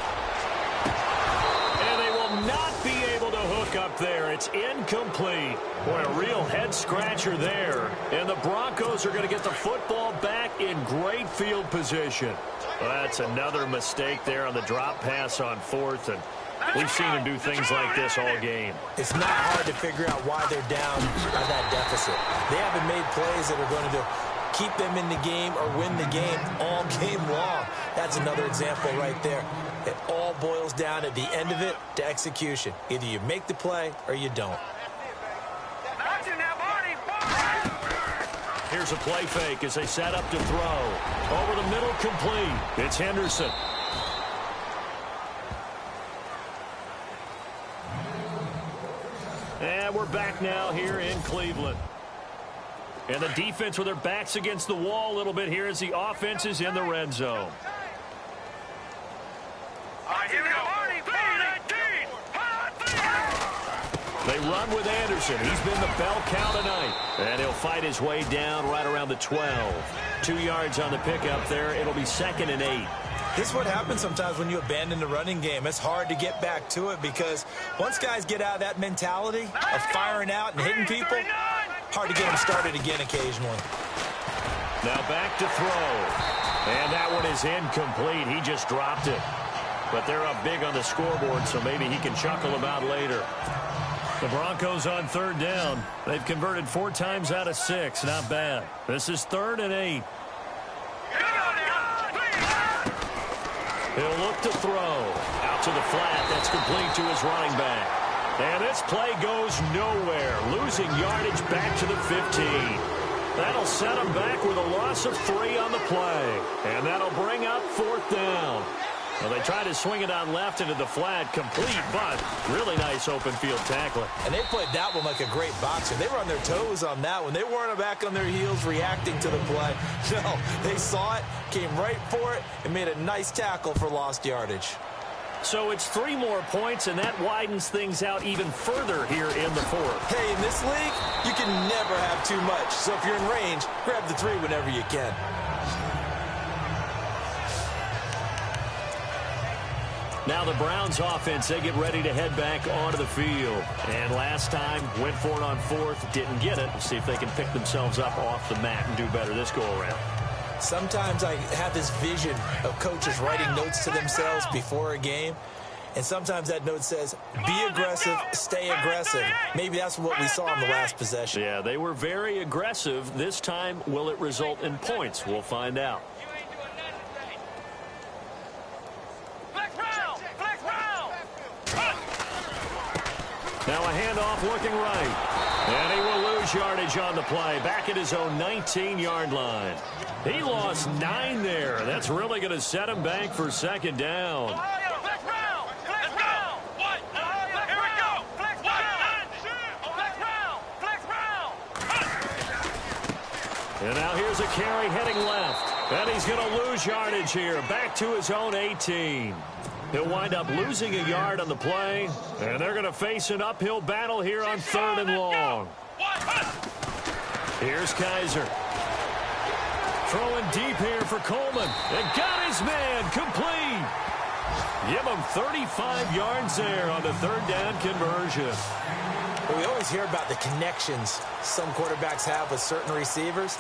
And they will not be able to hook up there. It's incomplete. Boy, a real head-scratcher there. And the Broncos are going to get the football back in great field position. Well, that's another mistake there on the drop pass on 4th. And we've seen him do things like this all game. It's not hard to figure out why they're down by that deficit. They haven't made plays that are going to keep them in the game or win the game all game long. That's another example right there. It all boils down at the end of it to execution. Either you make the play or you don't. Here's a play fake as they set up to throw. Over the middle, complete. It's Henderson. And we're back now here in Cleveland. And the defense with their backs against the wall a little bit here as the offense is in the red zone. They run with Anderson. He's been the bell cow tonight. And he'll fight his way down right around the 12. 2 yards on the pickup there. It'll be 2nd and 8. This is what happens sometimes when you abandon the running game. It's hard to get back to it because once guys get out of that mentality of firing out and hitting people, hard to get them started again occasionally. Now back to throw. And that one is incomplete. He just dropped it. But they're up big on the scoreboard, so maybe he can chuckle about later. The Broncos on 3rd down. They've converted 4 times out of 6. Not bad. This is 3rd and 8. He'll look to throw. Out to the flat. That's complete to his running back. And this play goes nowhere. Losing yardage back to the 15. That'll set him back with a loss of 3 on the play. And that'll bring up 4th down. Well, they tried to swing it on left into the flat. Complete, but really nice open field tackling. And they played that one like a great boxer. They were on their toes on that one. They weren't back on their heels reacting to the play. No, they saw it, came right for it, and made a nice tackle for lost yardage. So it's 3 more points, and that widens things out even further here in the 4th. Hey, in this league, you can never have too much. So if you're in range, grab the 3 whenever you can. Now the Browns offense, they get ready to head back onto the field. And last time, went for it on 4th, didn't get it. We'll see if they can pick themselves up off the mat and do better this go-around. Sometimes I have this vision of coaches writing notes to themselves before a game. And sometimes that note says, be aggressive, stay aggressive. Maybe that's what we saw in the last possession. Yeah, they were very aggressive. This time, will it result in points? We'll find out. Now a handoff looking right. And he will lose yardage on the play. Back at his own 19-yard line. He lost 9 there. That's really going to set him back for 2nd down. And now here's a carry heading left. And he's going to lose yardage here. Back to his own 18. He'll wind up losing a yard on the play. And they're going to face an uphill battle here on 3rd and long. Here's Kaiser. Throwing deep here for Coleman. And got his man complete. Give him 35 yards there on the 3rd down conversion. We always hear about the connections some quarterbacks have with certain receivers.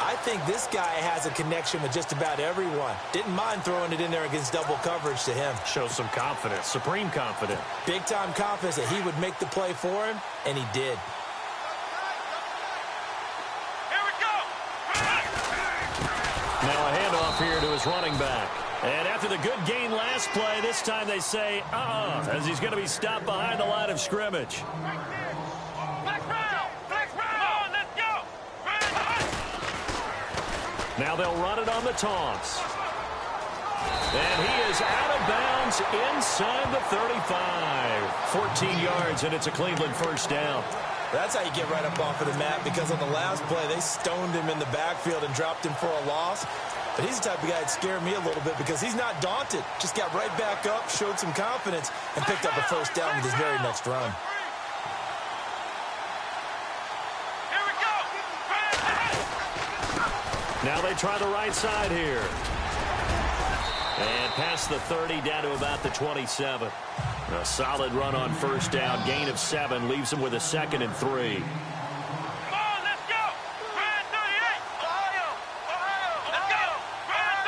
I think this guy has a connection with just about everyone. Didn't mind throwing it in there against double coverage to him. Shows some confidence, supreme confidence. Big-time confidence that he would make the play for him, and he did. Here we go. Now a handoff here to his running back. And after the good gain last play, this time they say, as he's going to be stopped behind the line of scrimmage. Flex round. Flex round. Come on, let's go. Now they'll run it on the toss. And he is out of bounds inside the 35. 14 yards, and it's a Cleveland first down. That's how you get right up off of the mat, because on the last play, they stoned him in the backfield and dropped him for a loss. But he's the type of guy that scared me a little bit because he's not daunted. Just got right back up, showed some confidence, and picked up a first down with his very next run. Here we go. Now they try the right side here. And past the 30, down to about the 27. A solid run on first down. Gain of 7 leaves him with a 2nd and 3. Come on, let's go. Brand 38. Ohio. Let's go. Brand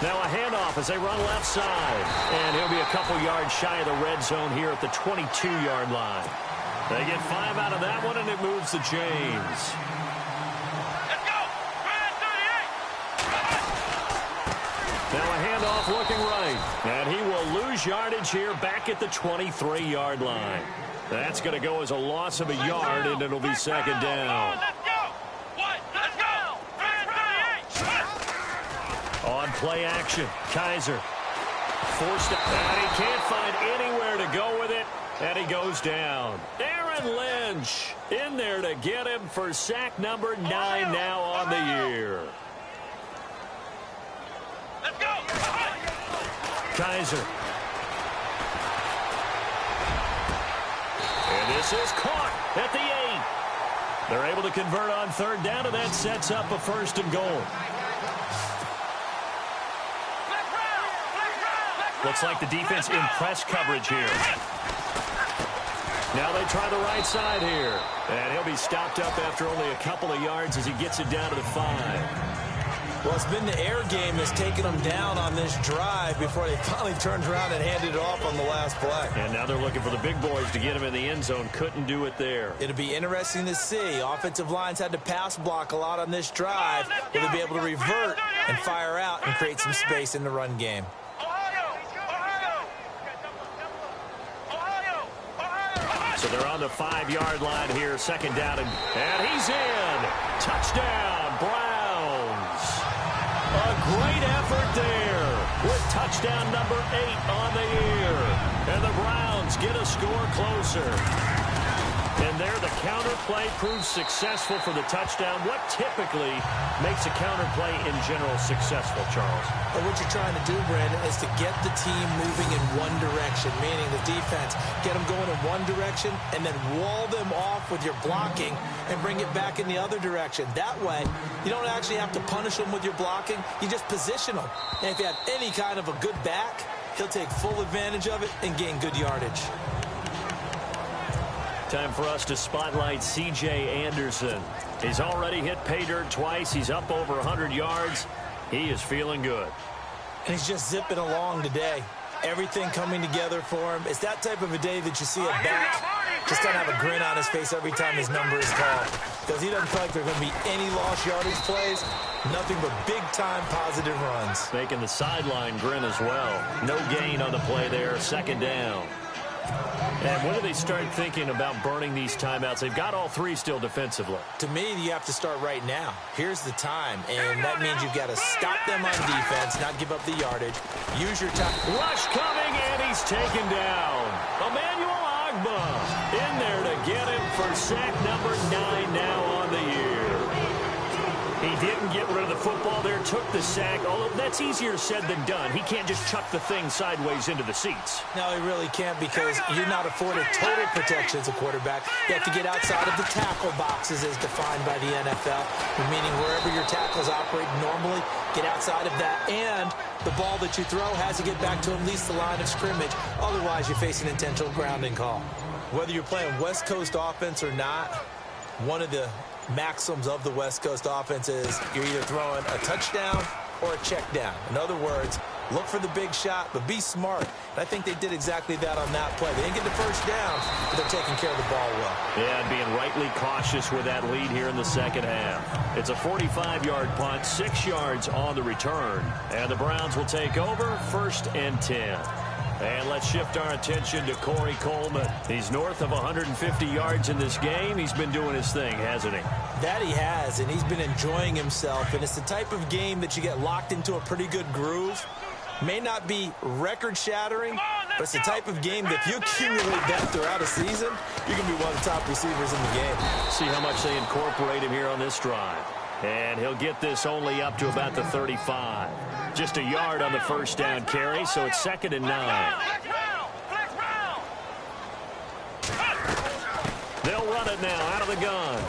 38. Now a handoff as they run left side. And he'll be a couple yards shy of the red zone here at the 22-yard line. They get 5 out of that one, and it moves the chains. Now a handoff looking right. And he will lose yardage here back at the 23-yard line. That's going to go as a loss of a yard, and it'll be 2nd down. On play action, Kaiser. Forced it, and he can't find anywhere to go with it, and he goes down. Aaron Lynch in there to get him for sack number 9 now on the year. Let's go. Kaiser. And this is caught at the 8. They're able to convert on 3rd down, and that sets up a 1st and goal. Looks like the defense in press coverage here. Now they try the right side here. And he'll be stopped up after only a couple of yards as he gets it down to the 5. Well, it's been the air game that's taken them down on this drive before they finally turned around and handed it off on the last play. And now they're looking for the big boys to get him in the end zone. Couldn't do it there. It'll be interesting to see. Offensive lines had to pass block a lot on this drive. Will they be able to revert and fire out and create some space in the run game? So they're on the 5-yard line here, 2nd down, and he's in. Touchdown, Browns. A great effort there with touchdown number 8 on the year. And the Browns get a score closer. And there the counter play proves successful for the touchdown. What typically makes a counter play in general successful, Charles? Well, what you're trying to do, Brandon, is to get the team moving in one direction, meaning the defense, get them going in one direction and then wall them off with your blocking and bring it back in the other direction. That way, you don't actually have to punish them with your blocking. You just position them. And if you have any kind of a good back, he'll take full advantage of it and gain good yardage. Time for us to spotlight C.J. Anderson. He's already hit pay dirt twice. He's up over 100 yards. He is feeling good. And he's just zipping along today. Everything coming together for him. It's that type of a day that you see a back just kind of have a grin on his face every time his number is called. Because he doesn't feel like there are going to be any lost yardage plays. Nothing but big-time positive runs. Making the sideline grin as well. No gain on the play there. 2nd down. And when do they start thinking about burning these timeouts? They've got all 3 still defensively. To me, you have to start right now. Here's the time, and that means you've got to stop them on defense, not give up the yardage. Use your time. Rush coming, and he's taken down. Emmanuel Agba in there to get him for sack number 9 now on the year. He didn't get rid of the football there, took the sack, although that's easier said than done. He can't just chuck the thing sideways into the seats. No, he really can't, because you're not afforded total protection as a quarterback. You have to get outside of the tackle boxes as defined by the NFL, meaning wherever your tackles operate normally, get outside of that, and the ball that you throw has to get back to at least the line of scrimmage. Otherwise, you face an intentional grounding call. Whether you're playing West Coast offense or not, one of the maxims of the West Coast offense is you're either throwing a touchdown or a check down. In other words, look for the big shot, but be smart. And I think they did exactly that on that play. They didn't get the first down, but they're taking care of the ball well. Yeah, being rightly cautious with that lead here in the second half. It's a 45-yard punt, 6 yards on the return. And the Browns will take over 1st and 10. And let's shift our attention to Corey Coleman. He's north of 150 yards in this game. He's been doing his thing, hasn't he? That he has, and he's been enjoying himself. And it's the type of game that you get locked into a pretty good groove. May not be record-shattering, but it's the type of game that if you accumulate that throughout a season, you can be one of the top receivers in the game. See how much they incorporate him here on this drive. And he'll get this only up to about the 35. Just a yard on the first down carry, so it's 2nd and 9. They'll run it now out of the gun.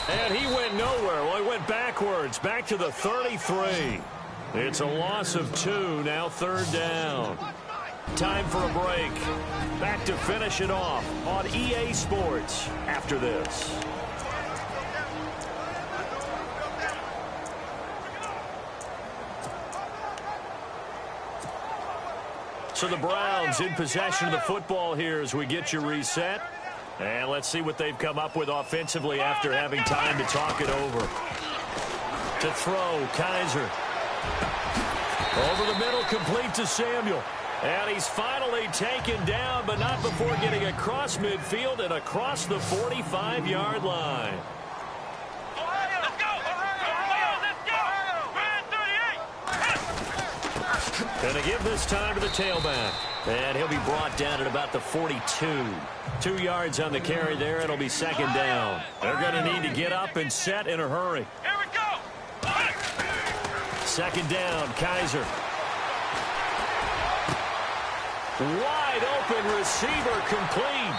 And he went nowhere. Well, he went backwards, back to the 33. It's a loss of 2, now 3rd down. Time for a break. Back to finish it off on EA Sports after this. So the Browns in possession of the football here as we get you reset. And let's see what they've come up with offensively after having time to talk it over. To throw, Kaiser. Over the middle, complete to Samuel. And he's finally taken down, but not before getting across midfield and across the 45-yard line. Going to give this time to the tailback. And he'll be brought down at about the 42. 2 yards on the carry there. It'll be 2nd down. They're going to need to get up and set in a hurry. Here we go. 2nd down, Kaiser. Wide open receiver complete.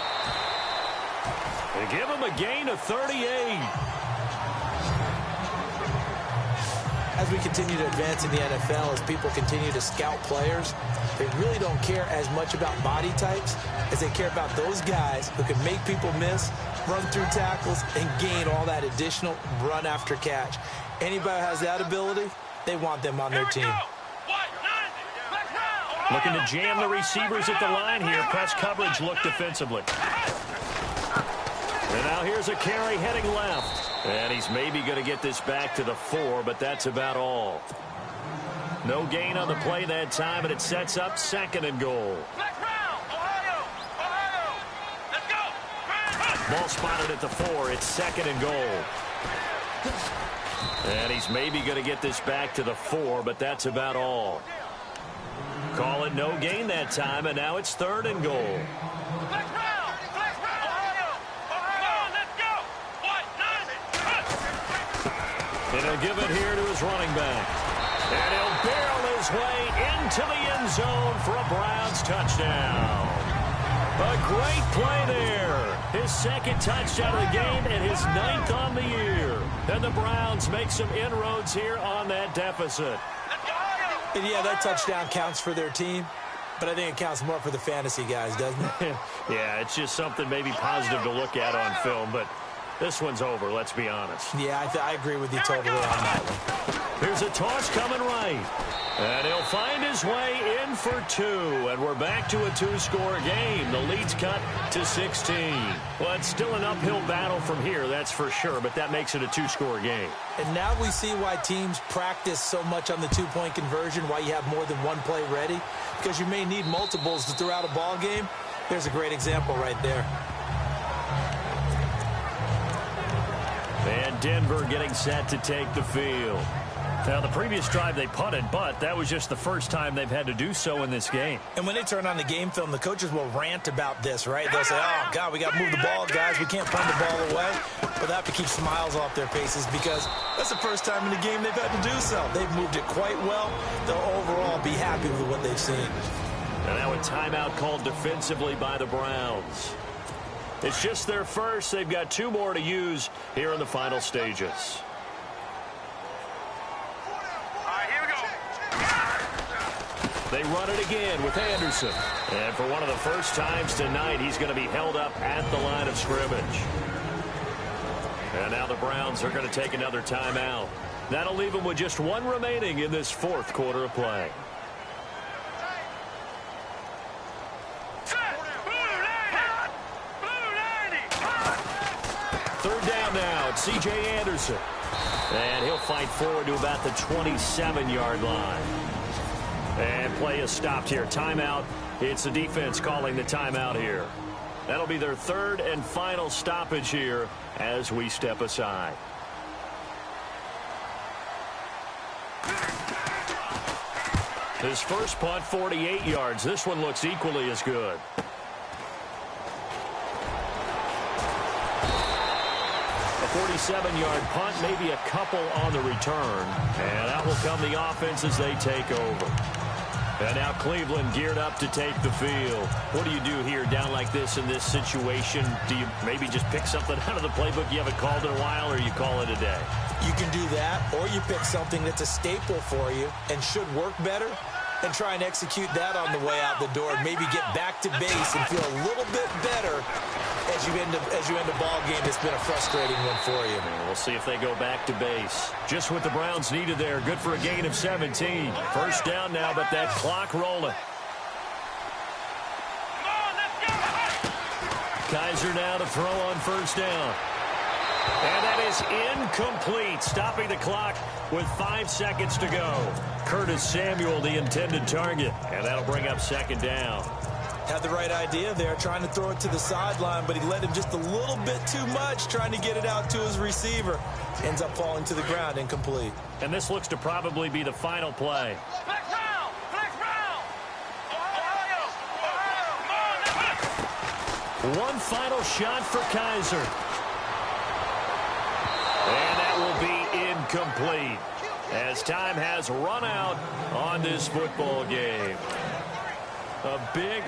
They give him a gain of 38. As we continue to advance in the NFL, as people continue to scout players, they really don't care as much about body types as they care about those guys who can make people miss, run through tackles, and gain all that additional run after catch. Anybody who has that ability, they want them on their team. Looking to jam the receivers at the line here. Press coverage look defensively. And now here's a carry heading left. And he's maybe going to get this back to the 4, but that's about all. No gain on the play that time, and it sets up 2nd and goal. Ball spotted at the 4. It's 2nd and goal. And he's maybe going to get this back to the 4, but that's about all. Call it no gain that time, and now it's 3rd and goal. And he'll give it here to his running back. And he'll barrel his way into the end zone for a Browns touchdown. A great play there. His 2nd touchdown of the game and his 9th on the year. And the Browns make some inroads here on that deficit. And yeah, that touchdown counts for their team, but I think it counts more for the fantasy guys, doesn't it? Yeah, it's just something maybe positive to look at on film, but this one's over, let's be honest. Yeah, I agree with you totally on that one. Here's a toss coming right. And he'll find his way in for 2. And we're back to a 2-score game. The lead's cut to 16. Well, it's still an uphill battle from here, that's for sure, but that makes it a 2-score game. And now we see why teams practice so much on the 2-point conversion, why you have more than one play ready, because you may need multiples to throw out a ball game. There's a great example right there. And Denver getting set to take the field. Now, the previous drive they punted, but that was just the first time they've had to do so in this game. And when they turn on the game film, the coaches will rant about this, right? They'll say, oh, God, we got to move the ball, guys. We can't punt the ball away. But they have to keep smiles off their faces because that's the first time in the game they've had to do so. They've moved it quite well. They'll overall be happy with what they've seen. And now a timeout called defensively by the Browns. It's just their first. They've got 2 more to use here in the final stages. They run it again with Anderson. And for one of the first times tonight, he's going to be held up at the line of scrimmage. And now the Browns are going to take another timeout. That'll leave them with just one remaining in this fourth quarter of play. Third down now. It's C.J. Anderson. And he'll fight forward to about the 27-yard line. And play is stopped here. Timeout. It's the defense calling the timeout here. That'll be their third and final stoppage here as we step aside. His first punt, 48 yards. This one looks equally as good. A 47-yard punt, maybe a couple on the return. And that will come the offense as they take over. And now Cleveland geared up to take the field. What do you do here down like this in this situation? Do you maybe just pick something out of the playbook you haven't called in a while, or you call it a day? You can do that, or you pick something that's a staple for you and should work better and try and execute that on the way out the door and maybe get back to base and feel a little bit better as you end a ball game that's been a frustrating one for you. And we'll see if they go back to base. Just what the Browns needed there. Good for a gain of 17. First down now, but that clock rolling. Kaiser now to throw on first down. And that is incomplete, stopping the clock with 5 seconds to go. Curtis Samuel, the intended target, and that'll bring up second down. Had the right idea there, trying to throw it to the sideline, but he let him just a little bit too much, trying to get it out to his receiver. Ends up falling to the ground, incomplete. And this looks to probably be the final play. One final shot for Kaiser. And that will be incomplete as time has run out on this football game. A big